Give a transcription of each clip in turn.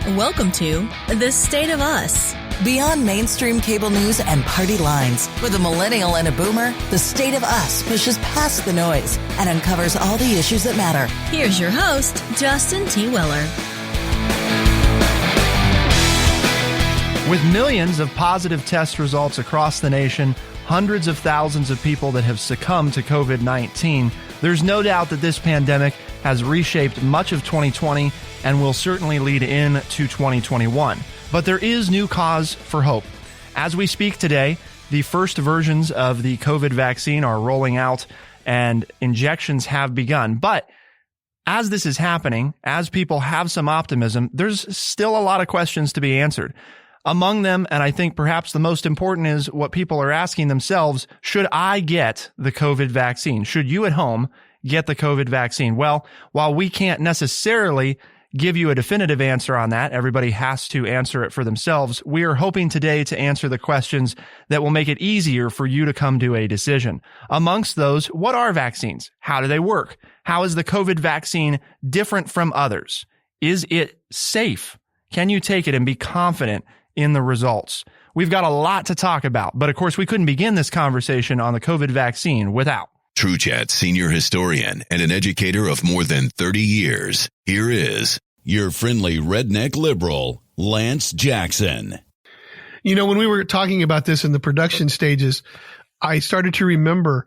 Welcome to The State of Us. Beyond mainstream cable news and party lines, with a millennial and a boomer, The State of Us pushes past the noise and uncovers all the issues that matter. Here's your host, Justin T. Weller. With millions of positive test results across the nation, hundreds of thousands of people that have succumbed to COVID-19, there's no doubt that this pandemic has reshaped much of 2020 and will certainly lead into 2021. But there is new cause for hope. As we speak today, the first versions of the COVID vaccine are rolling out and injections have begun. But as this is happening, as people have some optimism, there's still a lot of questions to be answered. Among them, and I think perhaps the most important, is what people are asking themselves: should I get the COVID vaccine? Should you at home get the COVID vaccine? Well, while we can't necessarily give you a definitive answer on that, everybody has to answer it for themselves. We are hoping today to answer the questions that will make it easier for you to come to a decision. Amongst those, what are vaccines? How do they work? How is the COVID vaccine different from others? Is it safe? Can you take it and be confident in the results? We've got a lot to talk about, but of course we couldn't begin this conversation on the COVID vaccine without TrueChat senior historian and an educator of more than 30 years. Here is your friendly redneck liberal, Lance Jackson. You know, when we were talking about this in the production stages, I started to remember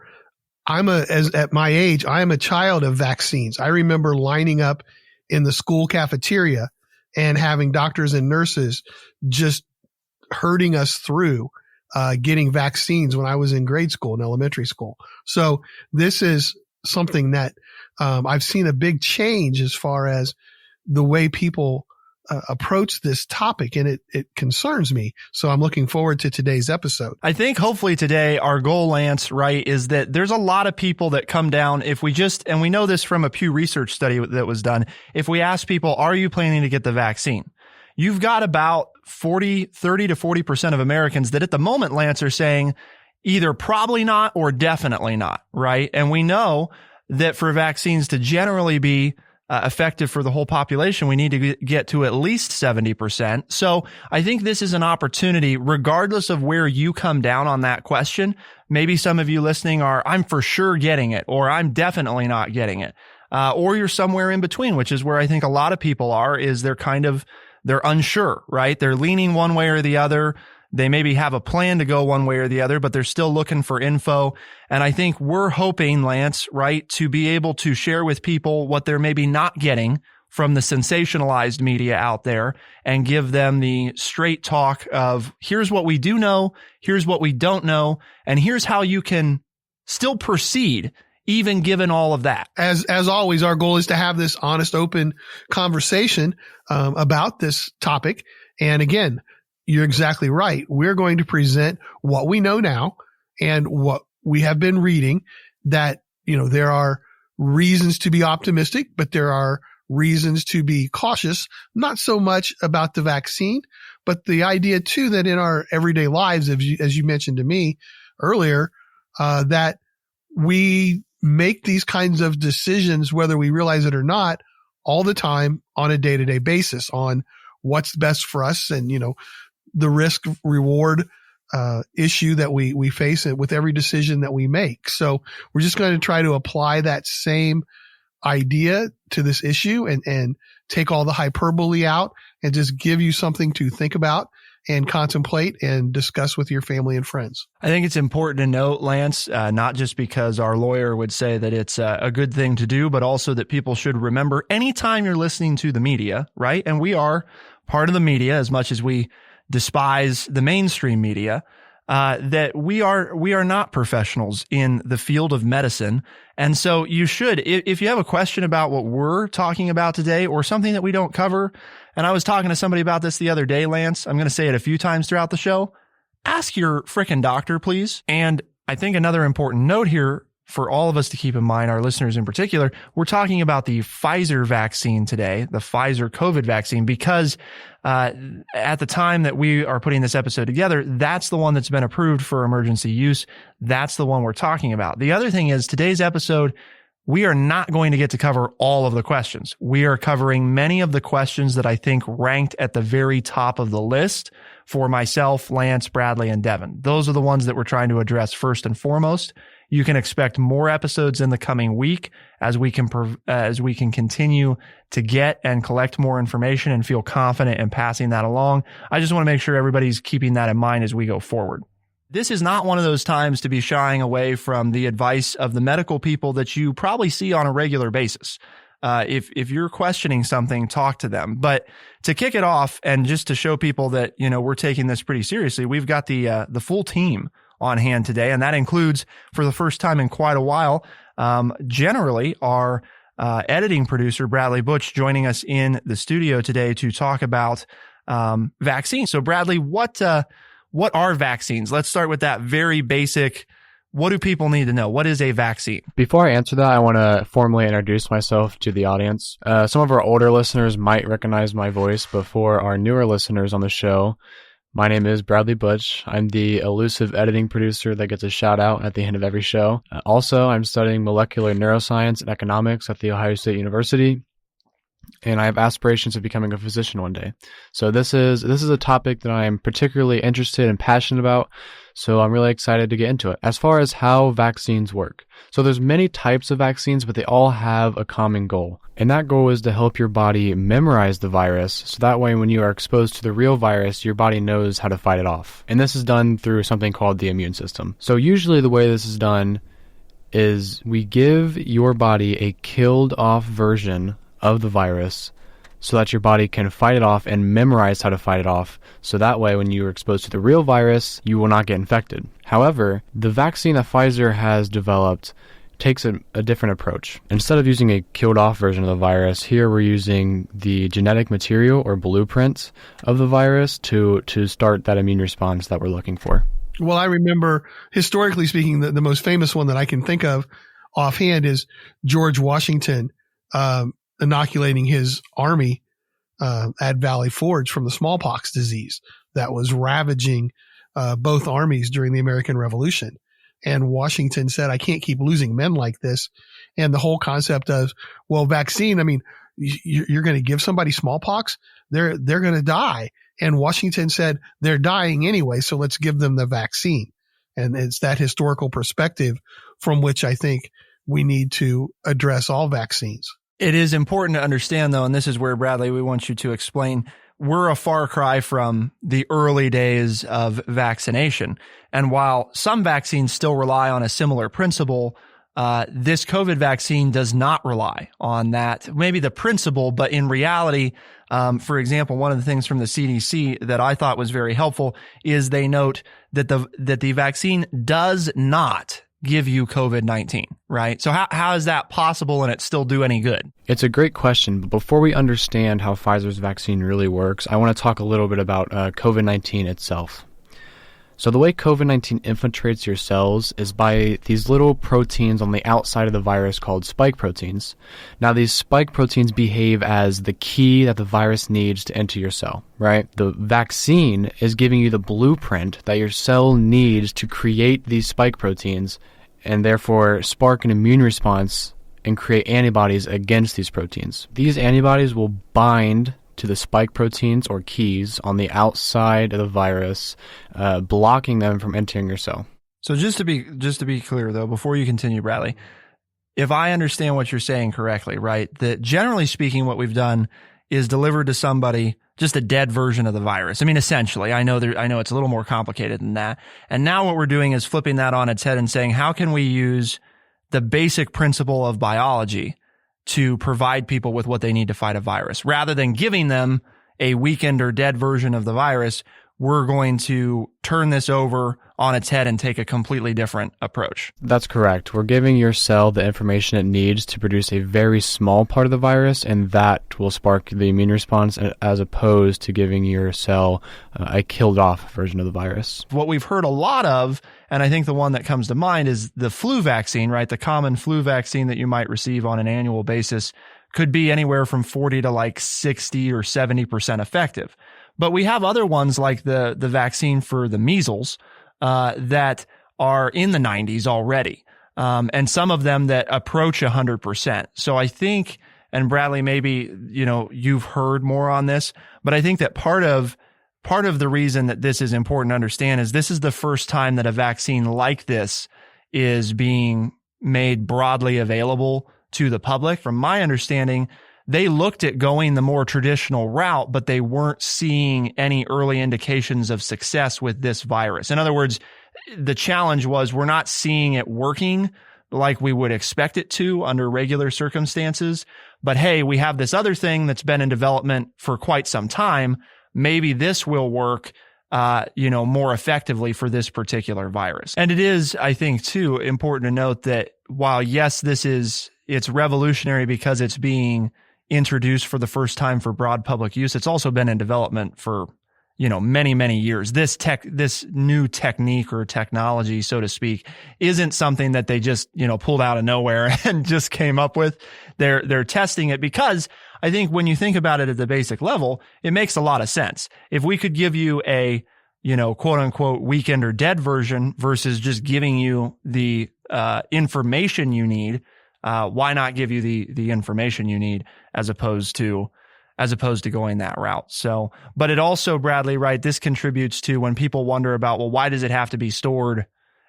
at my age, I am a child of vaccines. I remember lining up in the school cafeteria and having doctors and nurses just herding us through getting vaccines when I was in grade school and elementary school. So this is something that I've seen a big change as far as the way people approach this topic, and it concerns me. So I'm looking forward to today's episode. I think hopefully today our goal, Lance, right, is that there's a lot of people that come down. If we just, and we know this from a Pew Research study that was done, if we ask people, are you planning to get the vaccine? You've got about 30 to 40% of Americans that at the moment, Lance, are saying either probably not or definitely not, right? And we know that for vaccines to generally be effective for the whole population, we need to get to at least 70%. So I think this is an opportunity, regardless of where you come down on that question. Maybe some of you listening are, I'm for sure getting it, or I'm definitely not getting it. Or you're somewhere in between, which is where I think a lot of people are, is they're unsure, right? They're leaning one way or the other. They maybe have a plan to go one way or the other, but they're still looking for info. And I think we're hoping, Lance, right, to be able to share with people what they're maybe not getting from the sensationalized media out there and give them the straight talk of here's what we do know, here's what we don't know, and here's how you can still proceed even given all of that. As always, our goal is to have this honest, open conversation about this topic. And again, you're exactly right. We're going to present what we know now and what we have been reading, that, you know, there are reasons to be optimistic, but there are reasons to be cautious, not so much about the vaccine, but the idea too that in our everyday lives, as you mentioned to me earlier, that we make these kinds of decisions, whether we realize it or not, all the time on a day-to-day basis on what's best for us, and, you know, the risk reward issue that we face with every decision that we make. So we're just going to try to apply that same idea to this issue and take all the hyperbole out and just give you something to think about and contemplate and discuss with your family and friends. I think it's important to note, Lance, not just because our lawyer would say that it's a good thing to do, but also that people should remember anytime you're listening to the media, right? And we are part of the media as much as we despise the mainstream media, that we are not professionals in the field of medicine. And so you should, if you have a question about what we're talking about today or something that we don't cover, and I was talking to somebody about this the other day, Lance, I'm going to say it a few times throughout the show, ask your frickin' doctor, please. And I think another important note here for all of us to keep in mind, our listeners in particular, we're talking about the Pfizer vaccine today, the Pfizer COVID vaccine, because at the time that we are putting this episode together, that's the one that's been approved for emergency use. That's the one we're talking about. The other thing is today's episode, we are not going to get to cover all of the questions. We are covering many of the questions that I think ranked at the very top of the list for myself, Lance, Bradley, and Devin. Those are the ones that we're trying to address first and foremost. You can expect more episodes in the coming week as we can continue to get and collect more information and feel confident in passing that along. I just want to make sure everybody's keeping that in mind as we go forward. This is not one of those times to be shying away from the advice of the medical people that you probably see on a regular basis. If you're questioning something, talk to them. But to kick it off and just to show people that, we're taking this pretty seriously, we've got the full team on hand today. And that includes, for the first time in quite a while, generally our editing producer, Bradley Butch, joining us in the studio today to talk about vaccines. So Bradley, what are vaccines? Let's start with that very basic. What do people need to know? What is a vaccine? Before I answer that, I want to formally introduce myself to the audience. Some of our older listeners might recognize my voice, but for our newer listeners on the show, my name is Bradley Butch. I'm the elusive editing producer that gets a shout out at the end of every show. Also, I'm studying molecular neuroscience and economics at The Ohio State University, and I have aspirations of becoming a physician one day. So this is a topic that I'm particularly interested and passionate about, so I'm really excited to get into it. As far as how vaccines work, so there's many types of vaccines, but they all have a common goal. And that goal is to help your body memorize the virus, so that way when you are exposed to the real virus, your body knows how to fight it off. And this is done through something called the immune system. So usually the way this is done is we give your body a killed off version of the virus so that your body can fight it off and memorize how to fight it off. So that way, when you are exposed to the real virus, you will not get infected. However, the vaccine that Pfizer has developed takes a different approach. Instead of using a killed off version of the virus, here we're using the genetic material or blueprint of the virus to start that immune response that we're looking for. Well, I remember, historically speaking, the most famous one that I can think of offhand is George Washington inoculating his army at Valley Forge from the smallpox disease that was ravaging both armies during the American Revolution. And Washington said, I can't keep losing men like this. And the whole concept of, well, vaccine, I mean, you're going to give somebody smallpox, they're going to die. And Washington said, they're dying anyway, so let's give them the vaccine. And it's that historical perspective from which I think we need to address all vaccines. It is important to understand, though, and this is where, Bradley, we want you to explain, we're a far cry from the early days of vaccination. And while some vaccines still rely on a similar principle, this COVID vaccine does not rely on that, maybe the principle, but in reality, for example, one of the things from the CDC that I thought was very helpful is they note that the vaccine does not give you COVID-19, right? So how is that possible and it still do any good? It's a great question, but before we understand how Pfizer's vaccine really works, I want to talk a little bit about COVID-19 itself. So the way COVID-19 infiltrates your cells is by these little proteins on the outside of the virus called spike proteins. Now, these spike proteins behave as the key that the virus needs to enter your cell, right? The vaccine is giving you the blueprint that your cell needs to create these spike proteins and therefore spark an immune response and create antibodies against these proteins. These antibodies will bind to the spike proteins or keys on the outside of the virus, blocking them from entering your cell. So just to be clear, though, before you continue, Bradley, if I understand what you're saying correctly, right, that generally speaking, what we've done is delivered to somebody just a dead version of the virus. I mean, essentially, I know it's a little more complicated than that. And now what we're doing is flipping that on its head and saying, how can we use the basic principle of biology to provide people with what they need to fight a virus? Rather than giving them a weakened or dead version of the virus, we're going to turn this over on its head and take a completely different approach. That's correct. We're giving your cell the information it needs to produce a very small part of the virus, and that will spark the immune response as opposed to giving your cell a killed off version of the virus. What we've heard a lot of, and I think the one that comes to mind, is the flu vaccine, right? The common flu vaccine that you might receive on an annual basis could be anywhere from 40 to like 60 or 70% effective. But we have other ones like the vaccine for the measles that are in the 90s already. and some of them that approach 100%. So I think, and Bradley, maybe, you've heard more on this, but I think that part of the reason that this is important to understand is this is the first time that a vaccine like this is being made broadly available to the public. From my understanding, they looked at going the more traditional route, but they weren't seeing any early indications of success with this virus. In other words, the challenge was we're not seeing it working like we would expect it to under regular circumstances. But hey, we have this other thing that's been in development for quite some time. Maybe this will work, more effectively for this particular virus. And it is, I think, too, important to note that while, yes, it's revolutionary because it's being introduced for the first time for broad public use, it's also been in development for, many, many years. This new technique or technology, so to speak, isn't something that they just, pulled out of nowhere and just came up with. They're testing it because I think when you think about it at the basic level, it makes a lot of sense. If we could give you a, quote unquote, weakened or dead version versus just giving you the information you need, why not give you the information you need as opposed to going that route? So, but it also, Bradley, right, this contributes to when people wonder about, well, why does it have to be stored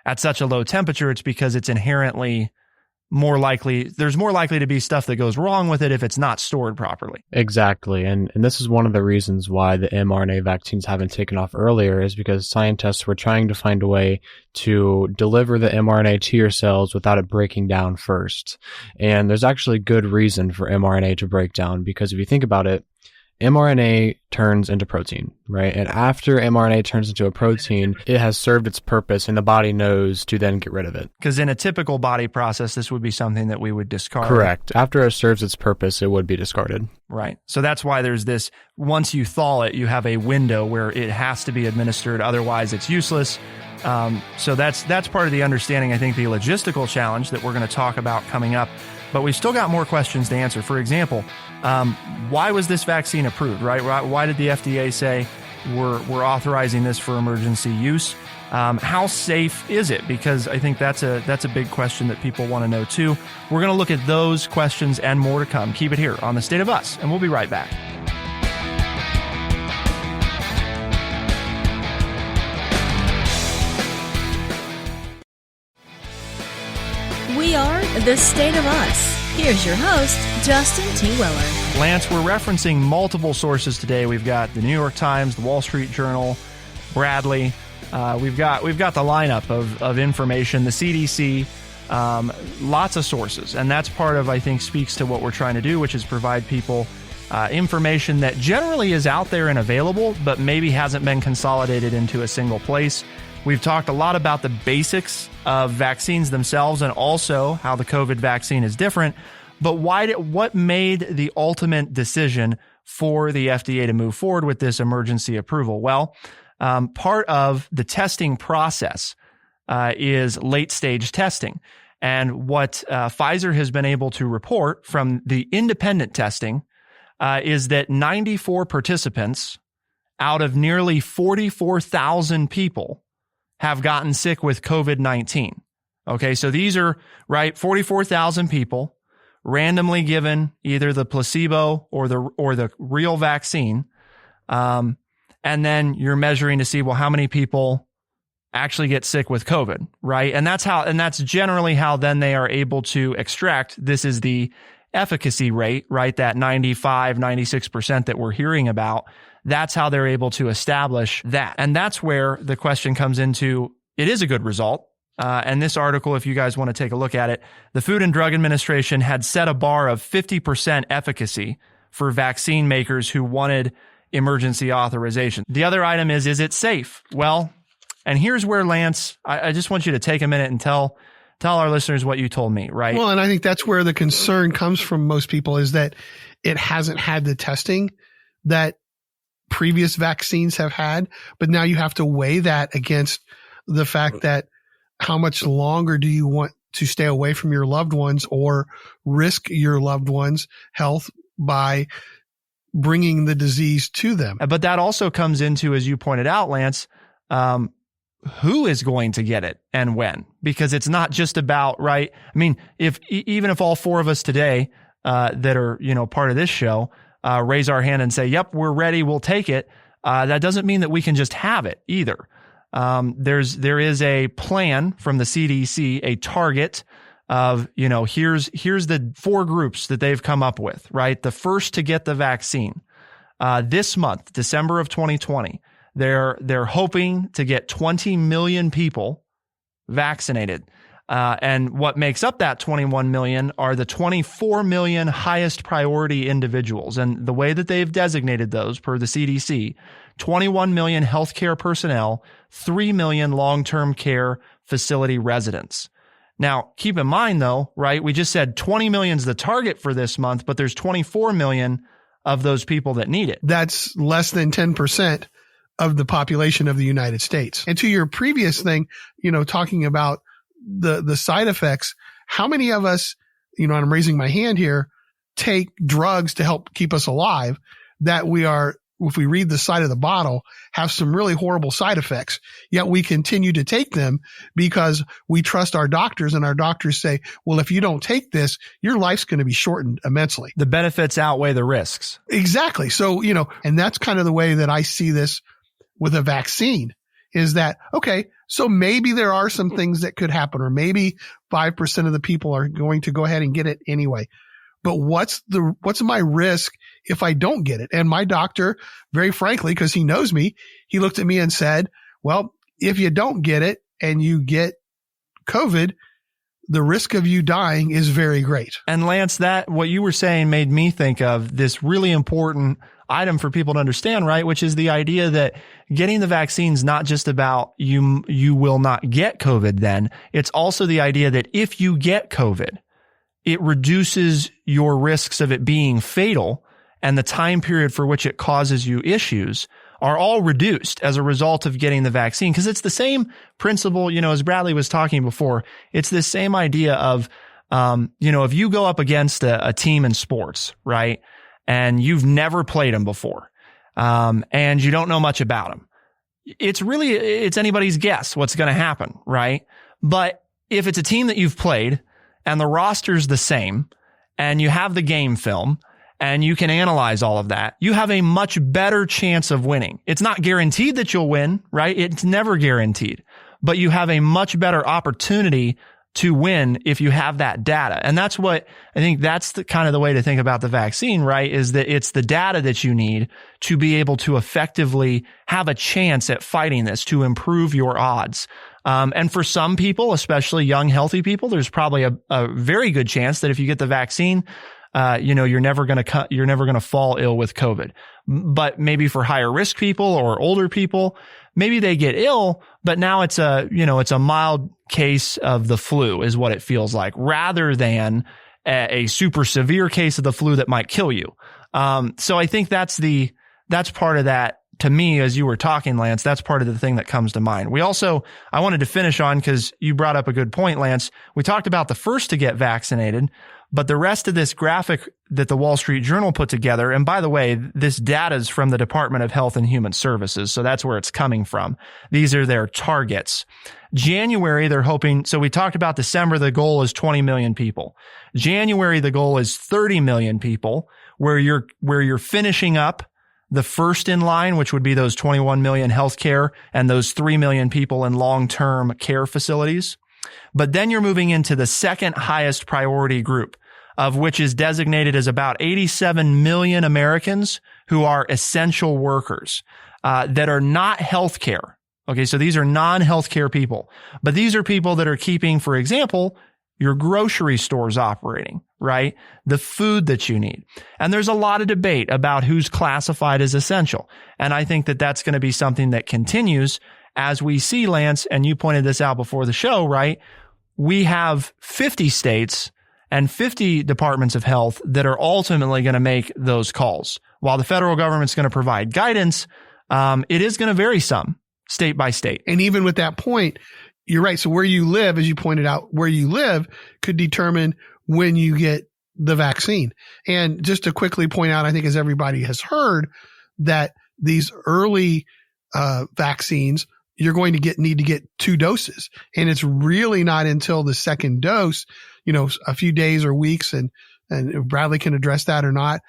at such a low temperature? It's because it's inherently there's more likely to be stuff that goes wrong with it if it's not stored properly. Exactly. And this is one of the reasons why the mRNA vaccines haven't taken off earlier, is because scientists were trying to find a way to deliver the mRNA to your cells without it breaking down first. And there's actually good reason for mRNA to break down, because if you think about it, mRNA turns into protein, right? And after mRNA turns into a protein, it has served its purpose and the body knows to then get rid of it. Because in a typical body process, this would be something that we would discard. Correct. After it serves its purpose, it would be discarded. Right. So that's why there's this, once you thaw it, you have a window where it has to be administered. Otherwise, it's useless. So that's part of the understanding, I think, the logistical challenge that we're going to talk about coming up. But we've still got more questions to answer. For example, why was this vaccine approved, right? Why did the FDA say we're authorizing this for emergency use? How safe is it? Because I think that's a big question that people want to know too. We're going to look at those questions and more to come. Keep it here on The State of Us, and we'll be right back. We are The State of Us. Here's your host, Justin T. Weller. Lance, we're referencing multiple sources today. We've got the New York Times, the Wall Street Journal, Bradley. We've got the lineup of information, the CDC, lots of sources. And that's part of, I think, speaks to what we're trying to do, which is provide people information that generally is out there and available, but maybe hasn't been consolidated into a single place. We've talked a lot about the basics of vaccines themselves and also how the COVID vaccine is different. But what made the ultimate decision for the FDA to move forward with this emergency approval? Well, part of the testing process is late stage testing. And what Pfizer has been able to report from the independent testing is that 94 participants out of nearly 44,000 people have gotten sick with COVID-19. Okay, so these are, 44,000 people randomly given either the placebo or the real vaccine. And then you're measuring to see, well, how many people actually get sick with COVID, right? And that's generally how then they are able to extract, this is the efficacy rate, right? That 95, 96% that we're hearing about. That's how they're able to establish that. And that's where the question comes into, it is a good result. And this article, if you guys want to take a look at it, the Food and Drug Administration had set a bar of 50% efficacy for vaccine makers who wanted emergency authorization. The other item is it safe? Well, and here's where, Lance, I just want you to take a minute and tell our listeners what you told me, right? Well, and I think that's where the concern comes from most people, is that it hasn't had the testing that previous vaccines have had, but now you have to weigh that against the fact that how much longer do you want to stay away from your loved ones or risk your loved ones' health by bringing the disease to them? But that also comes into, as you pointed out, Lance, who is going to get it and when, because it's not just about, right? I mean, even if all four of us today that are, part of this show raise our hand and say, yep, we're ready, we'll take it, that doesn't mean that we can just have it either. There is a plan from the CDC, a target of, here's the 4 groups that they've come up with, right? The first to get the vaccine, this month, December of 2020, they're hoping to get 20 million people vaccinated. And what makes up that 21 million are the 24 million highest priority individuals. And the way that they've designated those per the CDC, 21 million healthcare personnel, 3 million long-term care facility residents. Now, keep in mind though, right? We just said 20 million is the target for this month, but there's 24 million of those people that need it. That's less than 10% of the population of the United States. And to your previous thing, talking about the side effects, how many of us, and I'm raising my hand here, take drugs to help keep us alive that we are, if we read the side of the bottle, have some really horrible side effects, yet we continue to take them because we trust our doctors, and our doctors say, well, if you don't take this, your life's going to be shortened immensely. The benefits outweigh the risks. Exactly. So, and that's kind of the way that I see this with a vaccine, is that, okay, so maybe there are some things that could happen, or maybe 5% of the people are going to go ahead and get it anyway. But what's my risk if I don't get it? And my doctor, very frankly, because he knows me, he looked at me and said, well, if you don't get it and you get COVID, the risk of you dying is very great. And Lance, that what you were saying made me think of this really important item for people to understand, right? Which is the idea that getting the vaccine is not just about you will not get COVID then. It's also the idea that if you get COVID, it reduces your risks of it being fatal, and the time period for which it causes you issues are all reduced as a result of getting the vaccine. Because it's the same principle, as Bradley was talking before, it's the same idea of, if you go up against a team in sports, right, and you've never played them before, and you don't know much about them, it's anybody's guess what's going to happen, right? But if it's a team that you've played and the roster's the same, and you have the game film, and you can analyze all of that, you have a much better chance of winning. It's not guaranteed that you'll win, right? It's never guaranteed, but you have a much better opportunity to win if you have that data. And that's what I think that's the kind of the way to think about the vaccine, right? Is that it's the data that you need to be able to effectively have a chance at fighting this, to improve your odds. And for some people, especially young, healthy people, there's probably a very good chance that if you get the vaccine, you're never going to fall ill with COVID. But maybe for higher risk people or older people, maybe they get ill, but now it's a mild case of the flu is what it feels like, rather than a super severe case of the flu that might kill you. So I think that's part of that. To me, as you were talking, Lance, that's part of the thing that comes to mind. I wanted to finish on, because you brought up a good point, Lance. We talked about the first to get vaccinated, but the rest of this graphic that the Wall Street Journal put together, and by the way, this data is from the Department of Health and Human Services, so that's where it's coming from. These are their targets. January, they're hoping, so we talked about December, the goal is 20 million people. January, the goal is 30 million people, where you're finishing up the first in line, which would be those 21 million healthcare and those 3 million people in long-term care facilities. But then you're moving into the second highest priority group, of which is designated as about 87 million Americans who are essential workers, that are not healthcare. Okay. So these are non-healthcare people, but these are people that are keeping, for example, your grocery stores operating, right? The food that you need. And there's a lot of debate about who's classified as essential. And I think that that's going to be something that continues as we see, Lance, and you pointed this out before the show, right? We have 50 states and 50 departments of health that are ultimately going to make those calls. While the federal government's going to provide guidance, it is going to vary some state by state. And even with that point, you're right. So where you live, as you pointed out, where you live could determine when you get the vaccine. And just to quickly point out, I think as everybody has heard, that these early vaccines, you're going to need to get 2 doses. And it's really not until the second dose, a few days or weeks, and if Bradley can address that or not,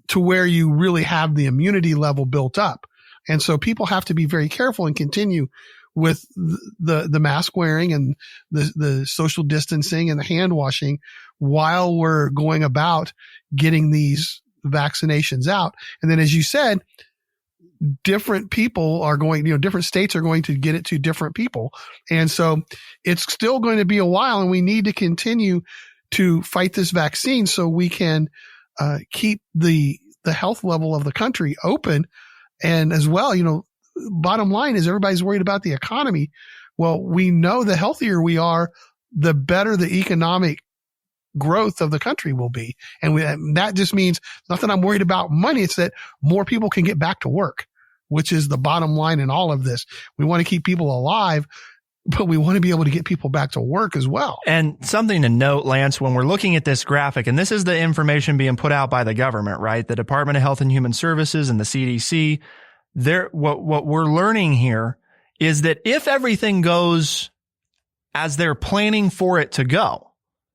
to where you really have the immunity level built up. And so people have to be very careful and continue with the mask wearing and the social distancing and the hand washing while we're going about getting these vaccinations out. And then, as you said, different people are going, different states are going to get it to different people. And so it's still going to be a while, and we need to continue to fight this vaccine so we can keep the health level of the country open. And as well, bottom line is everybody's worried about the economy. Well, we know the healthier we are, the better the economic growth of the country will be. And that just means not that I'm worried about money. It's that more people can get back to work, which is the bottom line in all of this. We want to keep people alive, but we want to be able to get people back to work as well. And something to note, Lance, when we're looking at this graphic, and this is the information being put out by the government, right? The Department of Health and Human Services and the CDC. What we're learning here is that if everything goes as they're planning for it to go,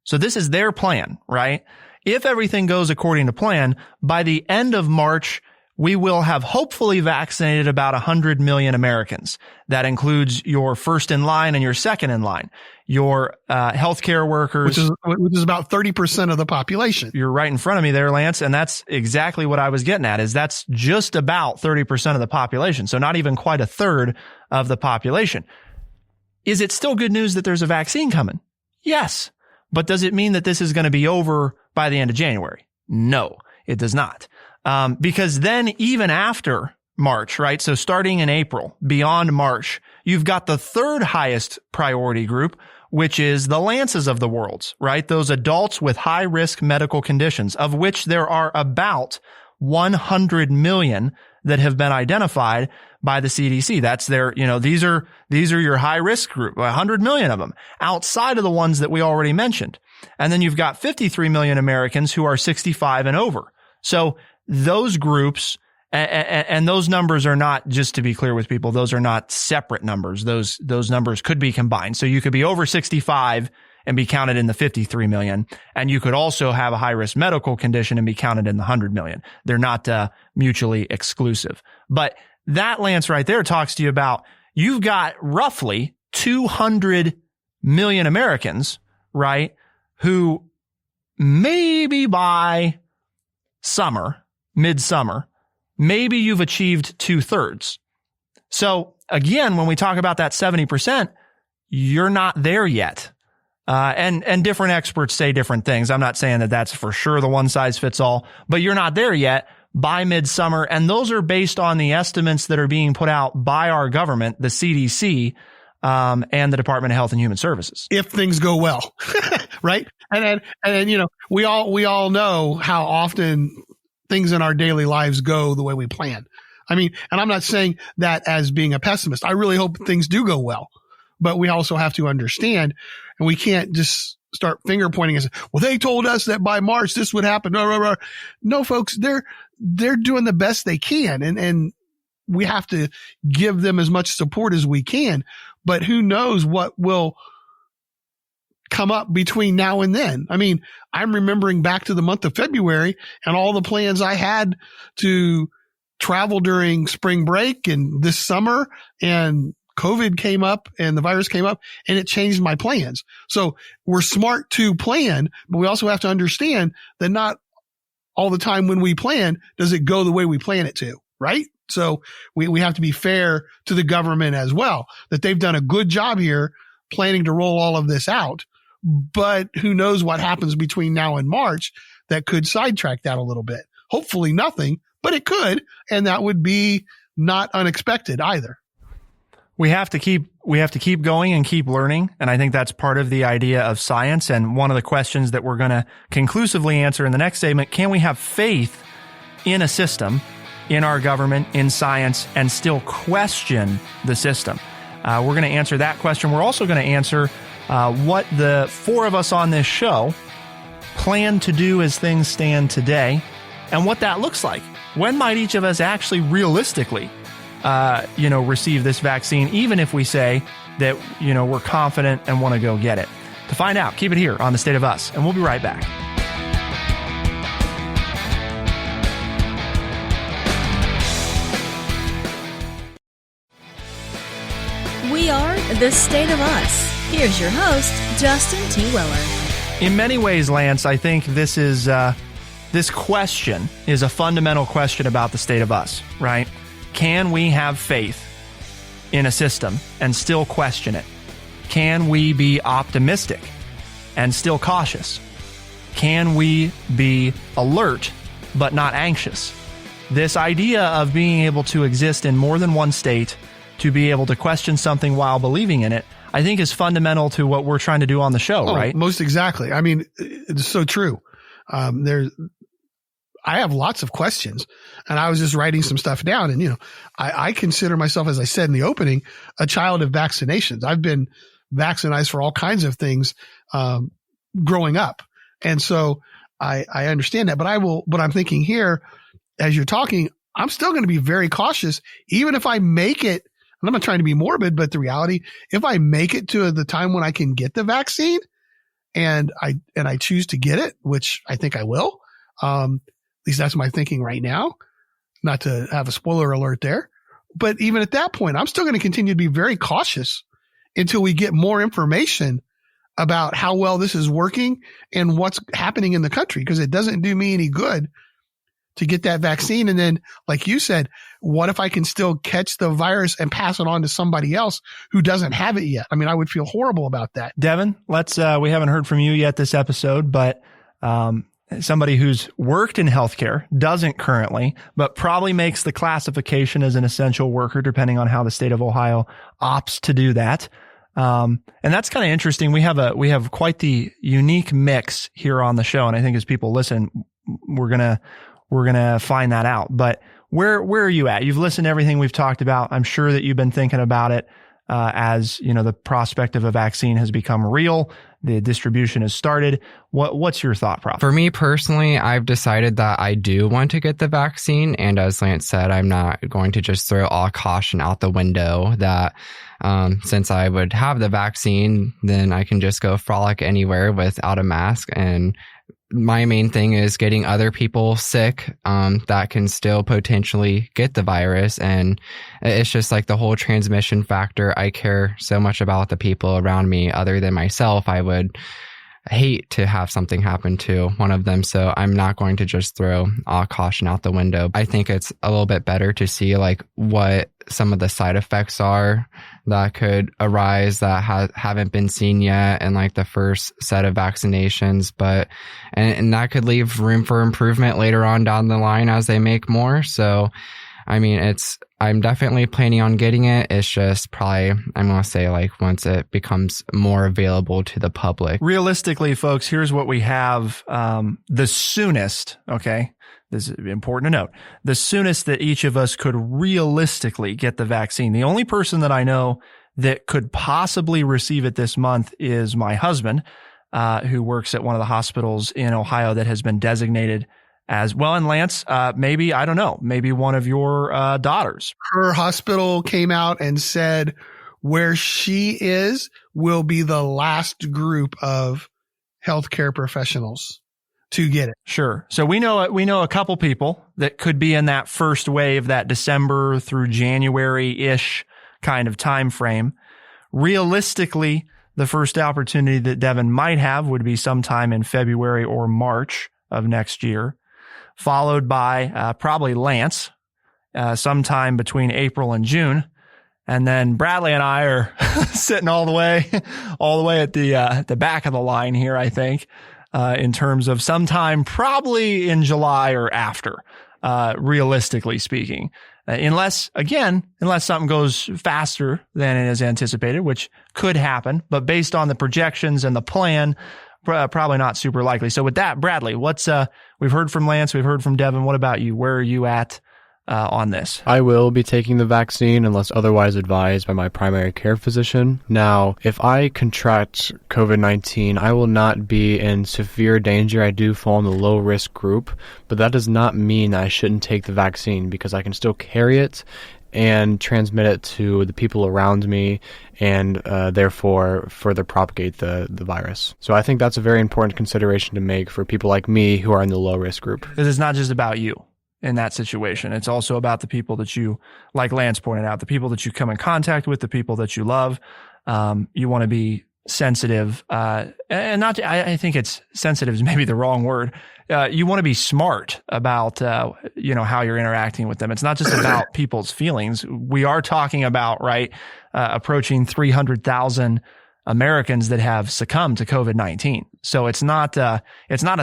so this is their plan, right? If everything goes according to plan, by the end of March, we will have hopefully vaccinated about 100 million Americans. That includes your first in line and your second in line, your healthcare workers. Which is about 30% of the population. You're right in front of me there, Lance. And that's exactly what I was getting at, is that's just about 30% of the population. So not even quite a third of the population. Is it still good news that there's a vaccine coming? Yes. But does it mean that this is going to be over by the end of January? No, it does not. Because then even after March, right? So starting in April, beyond March, you've got the third highest priority group, which is the Lances of the world, right? Those adults with high risk medical conditions, of which there are about 100 million that have been identified by the CDC. That's their, these are your high risk group, 100 million of them outside of the ones that we already mentioned. And then you've got 53 million Americans who are 65 and over. So those groups, and those numbers are not, just to be clear with people, those are not separate numbers. Those numbers could be combined. So you could be over 65 and be counted in the 53 million. And you could also have a high risk medical condition and be counted in the 100 million. They're not mutually exclusive. But that, Lance, right there talks to you about, you've got roughly 200 million Americans, right, who maybe by midsummer, maybe you've achieved 2/3. So again, when we talk about that 70%, you're not there yet. And different experts say different things. I'm not saying that that's for sure the one size fits all, but you're not there yet by midsummer. And those are based on the estimates that are being put out by our government, the CDC, and the Department of Health and Human Services. If things go well, right? And then, we all know how often things in our daily lives go the way we plan. I mean, and I'm not saying that as being a pessimist. I really hope things do go well, but we also have to understand, and we can't just start finger pointing and say, well, they told us that by March this would happen. No, folks, they're doing the best they can. And we have to give them as much support as we can, but who knows what will come up between now and then. I mean, I'm remembering back to the month of February and all the plans I had to travel during spring break and this summer, and COVID came up and the virus came up and it changed my plans. So we're smart to plan, but we also have to understand that not all the time when we plan does it go the way we plan it to, right? So we have to be fair to the government as well, that they've done a good job here planning to roll all of this out. But who knows what happens between now and March that could sidetrack that a little bit. Hopefully nothing, but it could. And that would be not unexpected either. We have to keep going and keep learning. And I think that's part of the idea of science. And one of the questions that we're going to conclusively answer in the next segment, can we have faith in a system, in our government, in science, and still question the system? We're going to answer that question. We're also going to answer what the four of us on this show plan to do as things stand today and what that looks like. When might each of us actually realistically receive this vaccine, even if we say that, we're confident and want to go get it. To find out, keep it here on The State of Us, and we'll be right back. We are The State of Us. Here's your host, Justin T. Weller. In many ways, Lance, I think this is this question is a fundamental question about the state of us, right? Can we have faith in a system and still question it? Can we be optimistic and still cautious? Can we be alert but not anxious? This idea of being able to exist in more than one state, to be able to question something while believing in it, I think is fundamental to what we're trying to do on the show, right? Most exactly. I mean, it's so true. I have lots of questions, and I was just writing some stuff down, and, I consider myself, as I said in the opening, a child of vaccinations. I've been vaccinated for all kinds of things, growing up. And so I understand that, but I'm thinking here, as you're talking, I'm still going to be very cautious, even if I make it. And I'm not trying to be morbid, but the reality, if I make it to the time when I can get the vaccine and I choose to get it, which I think I will, at least that's my thinking right now, not to have a spoiler alert there. But even at that point, I'm still going to continue to be very cautious until we get more information about how well this is working and what's happening in the country, because it doesn't do me any good to get that vaccine. And then, like you said, what if I can still catch the virus and pass it on to somebody else who doesn't have it yet? I mean, I would feel horrible about that. Devin, we haven't heard from you yet this episode, but somebody who's worked in healthcare, doesn't currently, but probably makes the classification as an essential worker, depending on how the state of Ohio opts to do that. And that's kind of interesting. We have quite the unique mix here on the show. And I think as people listen, we're going to find that out. But where are you at? You've listened to everything we've talked about. I'm sure that you've been thinking about it, as the prospect of a vaccine has become real. The distribution has started. What's your thought process? For me personally, I've decided that I do want to get the vaccine. And as Lance said, I'm not going to just throw all caution out the window that, since I would have the vaccine, then I can just go frolic anywhere without a mask. And my main thing is getting other people sick, that can still potentially get the virus. And it's just like the whole transmission factor. I care so much about the people around me. Other than myself, I would hate to have something happen to one of them. So I'm not going to just throw all caution out the window. I think it's a little bit better to see like what some of the side effects are that could arise that haven't been seen yet in like the first set of vaccinations, but and that could leave room for improvement later on down the line as they make more. So I mean, I'm definitely planning on getting it. It's just probably, I'm going to say like once it becomes more available to the public. Realistically, folks, here's what we have. The soonest, okay, this is important to note, the soonest that each of us could realistically get the vaccine. The only person that I know that could possibly receive it this month is my husband, who works at one of the hospitals in Ohio that has been designated as well. And Lance, maybe, I don't know, maybe one of your daughters. Her hospital came out and said where she is will be the last group of healthcare professionals to get it. Sure. So we know a couple people that could be in that first wave, that December through January-ish kind of time frame. Realistically, the first opportunity that Devin might have would be sometime in February or March of next year, followed by probably Lance sometime between April and June. And then Bradley and I are sitting all the way at the back of the line here, I think, in terms of sometime probably in July or after, realistically speaking. Unless something goes faster than it is anticipated, which could happen, but based on the projections and the plan, probably not super likely. So with that, Bradley, we've heard from Lance, we've heard from Devin. What about you? Where are you at on this? I will be taking the vaccine unless otherwise advised by my primary care physician. Now, if I contract COVID-19, I will not be in severe danger. I do fall in the low-risk group, but that does not mean I shouldn't take the vaccine because I can still carry it and transmit it to the people around me and therefore further propagate the virus. So I think that's a very important consideration to make for people like me who are in the low-risk group. Because it's not just about you in that situation. It's also about the people that you, like Lance pointed out, the people that you come in contact with, the people that you love. You want to be sensitive, and not, I think it's sensitive is maybe the wrong word. You want to be smart about, how you're interacting with them. It's not just about people's feelings. We are talking about, approaching 300,000 Americans that have succumbed to COVID-19. So it's not a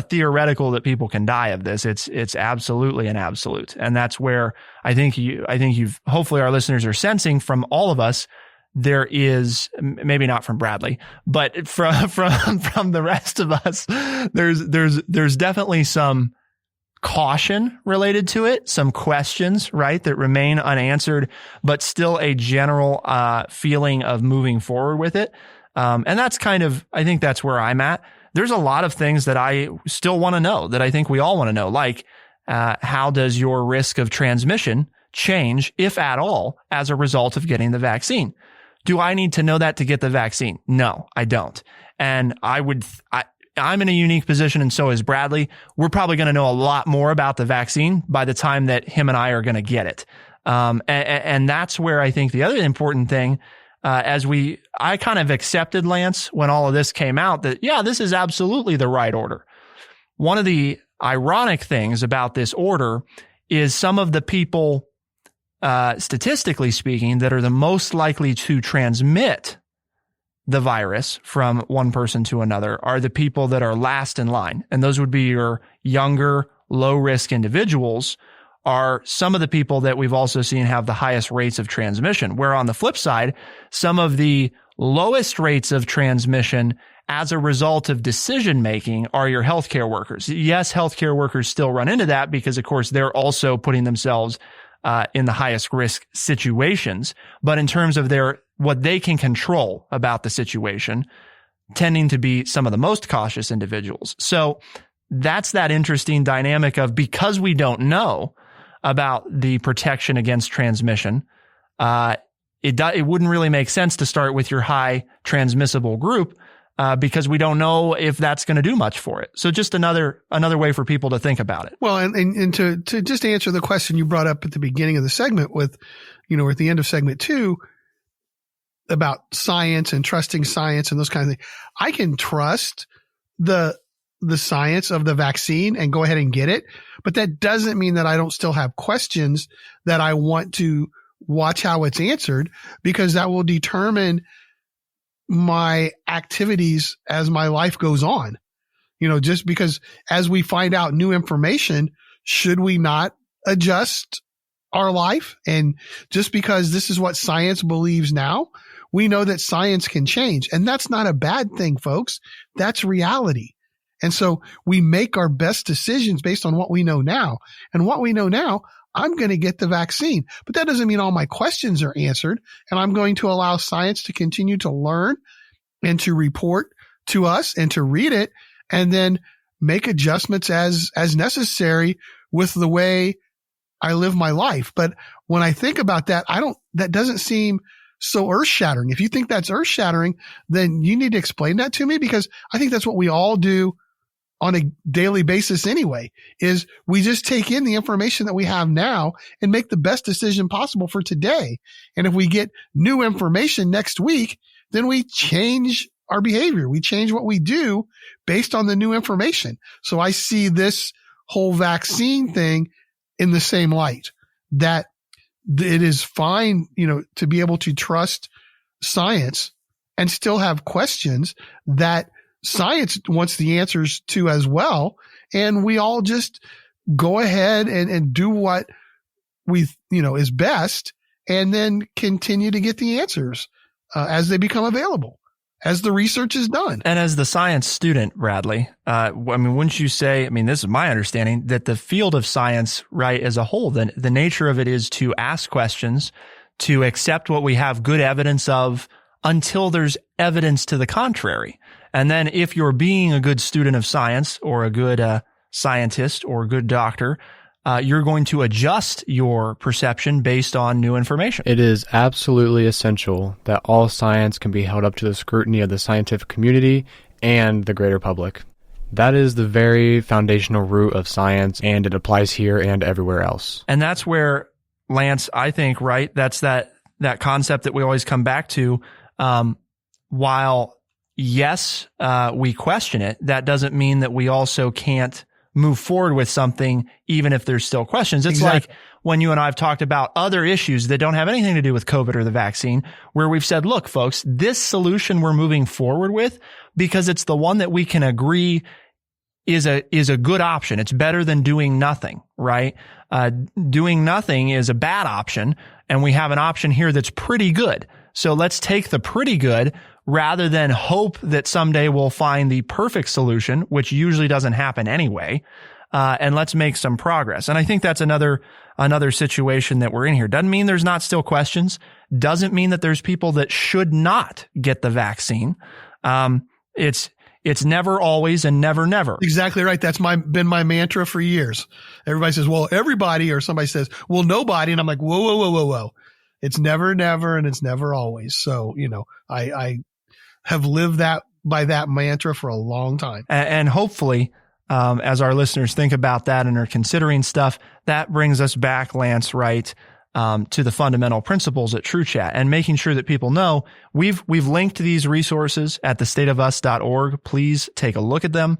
theoretical that people can die of this. It's absolutely an absolute. And that's where I think you've, hopefully our listeners are sensing from all of us, there is, maybe not from Bradley, but from the rest of us, there's definitely some caution related to it, some questions, right, that remain unanswered, but still a general feeling of moving forward with it. And that's I think that's where I'm at. There's a lot of things that I still want to know, that I think we all want to know, like how does your risk of transmission change, if at all, as a result of getting the vaccine? Do I need to know that to get the vaccine? No, I don't. And I'm in a unique position, and so is Bradley. We're probably going to know a lot more about the vaccine by the time that him and I are going to get it. And that's where I think the other important thing, I kind of accepted, Lance, when all of this came out, that, yeah, this is absolutely the right order. One of the ironic things about this order is some of the people, statistically speaking, that are the most likely to transmit the virus from one person to another are the people that are last in line. And those would be your younger, low-risk individuals, are some of the people that we've also seen have the highest rates of transmission. Where on the flip side, some of the lowest rates of transmission as a result of decision-making are your healthcare workers. Yes, healthcare workers still run into that because, of course, they're also putting themselves in the highest risk situations. But in terms of what they can control about the situation, tending to be some of the most cautious individuals. So that's that interesting dynamic of, because we don't know about the protection against transmission, it wouldn't really make sense to start with your high transmissible group, because we don't know if that's going to do much for it. So just another way for people to think about it. Well, and to just answer the question you brought up at the beginning of the segment with, at the end of segment 2 about science and trusting science and those kinds of things, I can trust the science of the vaccine and go ahead and get it. But that doesn't mean that I don't still have questions that I want to watch how it's answered, because that will determine my activities as my life goes on. Just because as we find out new information, should we not adjust our life? And just because this is what science believes now, we know that science can change. And that's not a bad thing, folks. That's reality. And so we make our best decisions based on what we know now. And what we know now, I'm going to get the vaccine. But that doesn't mean all my questions are answered. And I'm going to allow science to continue to learn and to report to us and to read it, and then make adjustments as necessary with the way I live my life. But when I think about that, that doesn't seem so earth-shattering. If you think that's earth-shattering, then you need to explain that to me, because I think that's what we all do on a daily basis anyway, is we just take in the information that we have now and make the best decision possible for today. And if we get new information next week, then we change our behavior. We change what we do based on the new information. So I see this whole vaccine thing in the same light, that it is fine, to be able to trust science and still have questions that science wants the answers to as well. And we all just go ahead and do what we, is best, and then continue to get the answers as they become available. as the research is done. And as the science student, Bradley, wouldn't you say, this is my understanding, that the field of science, right, as a whole, the nature of it is to ask questions, to accept what we have good evidence of until there's evidence to the contrary. And then if you're being a good student of science or a good scientist or a good doctor, you're going to adjust your perception based on new information. It is absolutely essential that all science can be held up to the scrutiny of the scientific community and the greater public. That is the very foundational root of science, and it applies here and everywhere else. And that's where, Lance, I think, right, that's that concept that we always come back to. While, yes, we question it, that doesn't mean that we also can't move forward with something, even if there's still questions. It's like when you and I have talked about other issues that don't have anything to do with COVID or the vaccine, where we've said, look, folks, this solution we're moving forward with, because it's the one that we can agree is a good option. It's better than doing nothing, right? Doing nothing is a bad option, and we have an option here that's pretty good. So let's take the pretty good rather than hope that someday we'll find the perfect solution, which usually doesn't happen anyway. And let's make some progress. And I think that's another situation that we're in here. Doesn't mean there's not still questions. Doesn't mean that there's people that should not get the vaccine. It's never always and never, never. Exactly right. That's been my mantra for years. Everybody says, well, everybody, or somebody says, well, nobody. And I'm like, whoa. It's never, never, and it's never always. So, I have lived by that mantra for a long time. And hopefully, as our listeners think about that and are considering stuff, that brings us back, Lance, right, to the fundamental principles at TrueChat, and making sure that people know we've linked these resources at thestateofus.org. Please take a look at them,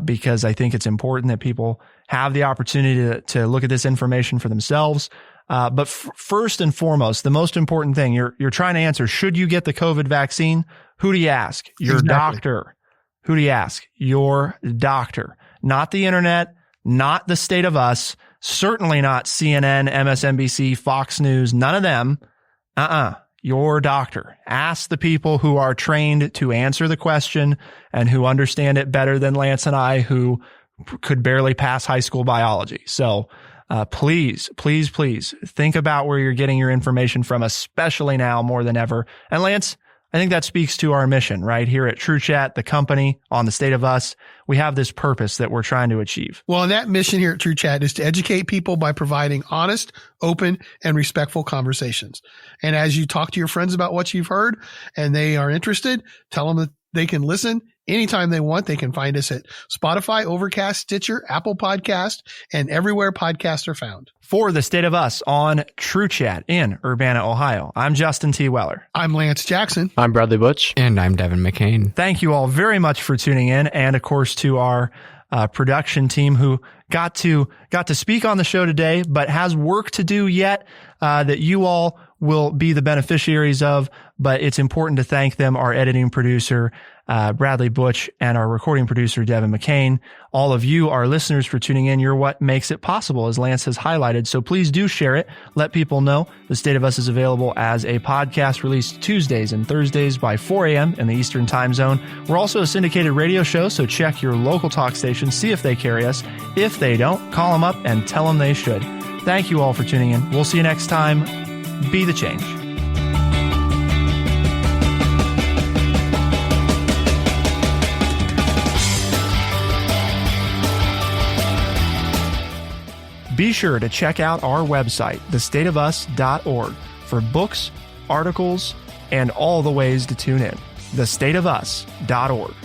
because I think it's important that people have the opportunity to look at this information for themselves. But first and foremost, the most important thing you're trying to answer, should you get the COVID vaccine? Who do you ask? Your doctor. Who do you ask? Your doctor. Not the internet, not the State of Us, certainly not CNN, MSNBC, Fox News, none of them. Your doctor. Ask the people who are trained to answer the question and who understand it better than Lance and I, who could barely pass high school biology. So, please think about where you're getting your information from, especially now more than ever. And Lance, I think that speaks to our mission right here at TrueChat, the company on the State of Us. We have this purpose that we're trying to achieve. Well, and that mission here at TrueChat is to educate people by providing honest, open, and respectful conversations. And as you talk to your friends about what you've heard and they are interested, tell them that they can listen anytime they want. They can find us at Spotify, Overcast, Stitcher, Apple Podcast, and everywhere podcasts are found. For the State of Us on TrueChat in Urbana, Ohio, I'm Justin T. Weller. I'm Lance Jackson. I'm Bradley Butch. And I'm Devin McCain. Thank you all very much for tuning in. And of course, to our production team who got to speak on the show today, but has work to do yet that you all will be the beneficiaries of. But it's important to thank them, our editing producer, Bradley Butch, and our recording producer, Devin McCain. All of you, our listeners, for tuning in. You're what makes it possible, as Lance has highlighted. So please do share it. Let people know. The State of Us is available as a podcast released Tuesdays and Thursdays by 4 a.m. in the Eastern Time Zone. We're also a syndicated radio show, so check your local talk station, see if they carry us. If they don't, call them up and tell them they should. Thank you all for tuning in. We'll see you next time. Be the change. Be sure to check out our website, thestateofus.org, for books, articles, and all the ways to tune in. thestateofus.org.